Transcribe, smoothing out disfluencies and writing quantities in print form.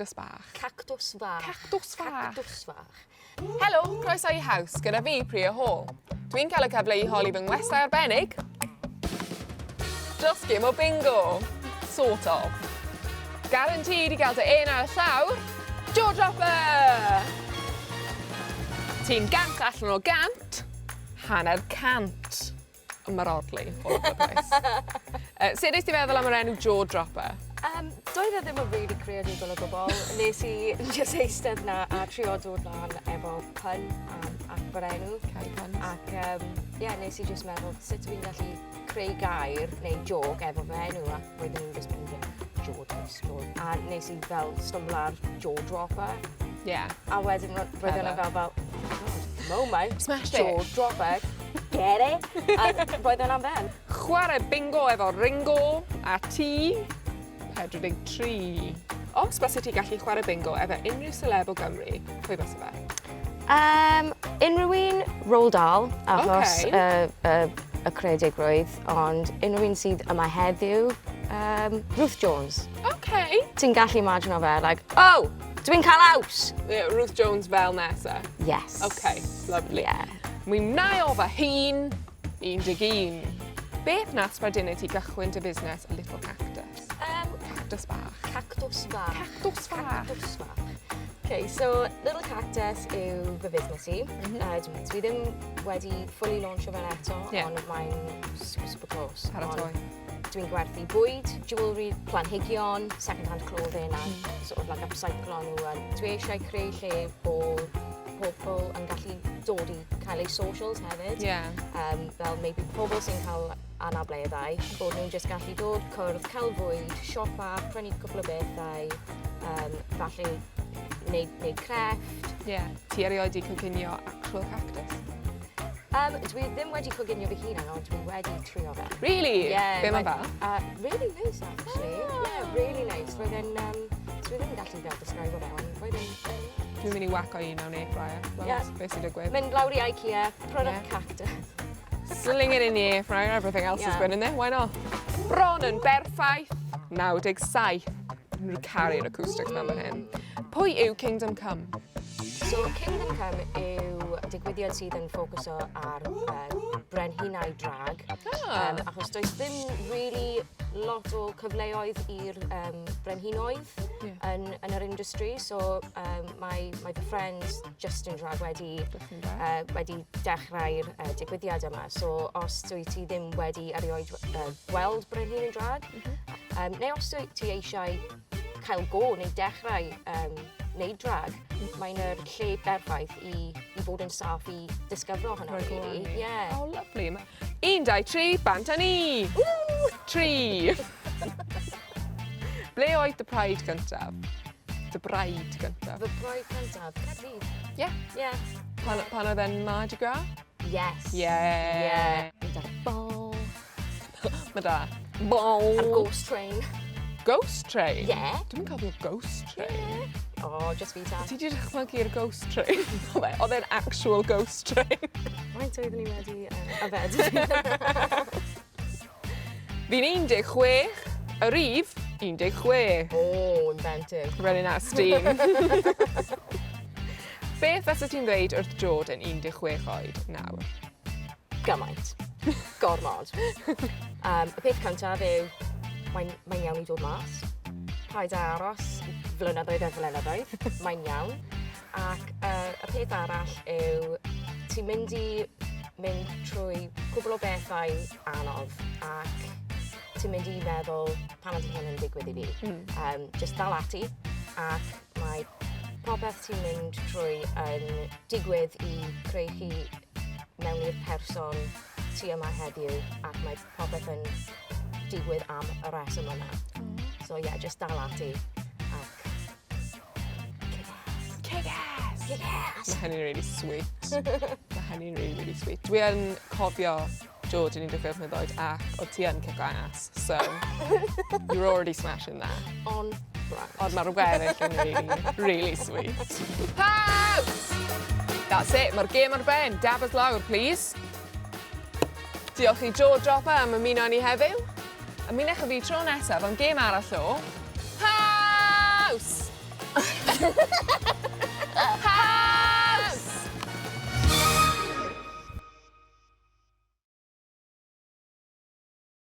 cactus bach. Cactus fach. Cactus fach. Cactus fach. Helo, croeso i HAUS gyda fi, Priya Hall. Dwi'n cael y cyfle i holi fy ngwestai arbennig dros gêm o bingo. Sort of. Guaranteed i gael dy un ar y llawr, Jord Dropper! Ti'n gant allan o gant, hanner cant. Ymarodli, all over the place. Sut nes ti feddwl am yr enw Jord Dropper? Doedd e ddim yn really creadigol o gwbl. Nes i jyst eistedd na a trio dod lan efo pun ac fy enw. Cael puns. Ac nes i jyst meddwl sut fi'n gallu creu gair neu jog efo fy enw a wedyn ni'n jyst mynd Jord. A nes i fel stwmbla'r Jord Dropper. Yeah. A wedyn roedd yna fel, moment, Smashed it. Jord Dropper, get it? A roedd ynafen. Chwarae bingo efo Ringo a ti. 43. Os bys ti gallu chwarae bingo efo unrhyw celeb o Gymru, pwy bys fe? Unrhyw un Roald Dahl, achos y creadigrwydd, ond unrhyw un sydd yma heddiw, Ruth Jones. Okay. Ti'n gallu imagine o fe, like, oh, dwi'n cael haws! Yeah, Ruth Jones fel nesa. Yes. Okay, lovely. Yeah. Mwy mnau o fy hun, 11. Beth nas bradynau ti gychwyn dy busnes a Little Cactus? Cactus bach. Cactus fach. Cactus fach. Cactus fach. Okay, so Little Cactus yw fy busnes i. Dwi ddim wedi fully launcho fe'n eto, ond mae'n super close. Paratoi. Dwi'n gwerthu bwyd, jewellery, planhigion, second-hand clothing a sort of like upcycle nhw. Dwi eisiau creu lle bod pobl yn gallu dod i cael eu socials hefyd. Fel maybe pobl sy'n cael anableddau, bod nhw'n just gallu dod, cwrdd, cael fwyd, siopa, prynu cwpl o bethau, falle wneud crefft. Ti erioed i coginio actual cactus? Dwi ddim wedi coginio fy hun ond dwi wedi trio fe. Really? Be mae'n fel? Really nice actually. Yeah, really nice. Dwi ddim gallu fel describe o fe, ond roedd yn... Dwi'n mynd i waco un o'n airfryer. Beth sy'n digwydd? Mynd lawr i IKEA, prynu cactus. Sling it in the airfryer, everything else is good in there, why not? Bron yn berffaith, 97. Dwi'n caru'r acoustics mewn fan hyn. Pwy yw Kingdom Come? So Kingdom Come yw digwyddiad sydd yn ffocuso ar brenhinau drag. Achos does ddim really lot o cyfleoedd i'r brenhinoedd yn yr industry. So mae fy friends Justin Drag wedi dechrau'r digwyddiad yma. So os dwi ti ddim wedi erioed gweld brenhin yn drag, neu os ti eisiau cael go neu dechrau wneud drag, mae'n yr lle berffaith i fod yn saff i disgyfro hwnna, really. Yeah. Oh, lovely. 1, 2, 3, bant a ni! 3! Ble oedd dy praid gyntaf? Dy braid gyntaf? Fy braid gyntaf? Caerdydd. Yeah. Pan oedd e'n Mardi Gras? Yes. Yeah. Mae da bol. Mae da bol. A'r ghost train. Ghost train? Yeah. Dwi'n cofio ghost train. Oh, just fi ta. Ti wedi dychmygu'r ghost train? Oedd e'n actual ghost train. Faint oeddwn ni wedi yfed? Fi'n 16, y rif 16. Oh, inventive. Really nasty. Beth fysa ti'n dweud wrth Jord yn 16 oed nawr? Gymaint. Gormod. Y peth cyntaf yw, mae'n iawn i dod mas. Paid a aros, flynyddoedd. Mae'n iawn. Ac y peth arall yw, ti'n mynd trwy cwbl o bethau anodd ac ti'n mynd i meddwl pan ydy hyn yn digwydd i fi. Just dal ati ac mae popeth ti'n mynd trwy yn digwydd i creu chi mewn i'r person ti yma heddiw ac mae popeth yn digwydd am y reswm yna. So yeah, just dal ati ac kick-ass. Mae hynny'n really sweet. Really sweet. Dwi yn cofio Jord yn 16 mlynedd oed ac oedd ti yn kick-ass. So, you're already smashing that. On brand. Ond mae'r weddill yn really sweet. HAUS! That's it, mae'r gêm ar ben. Dabas lawr, please. Diolch i Jord Dropper am ymuno ni heddiw. Ymunech â fi tro nesaf am gêm arall o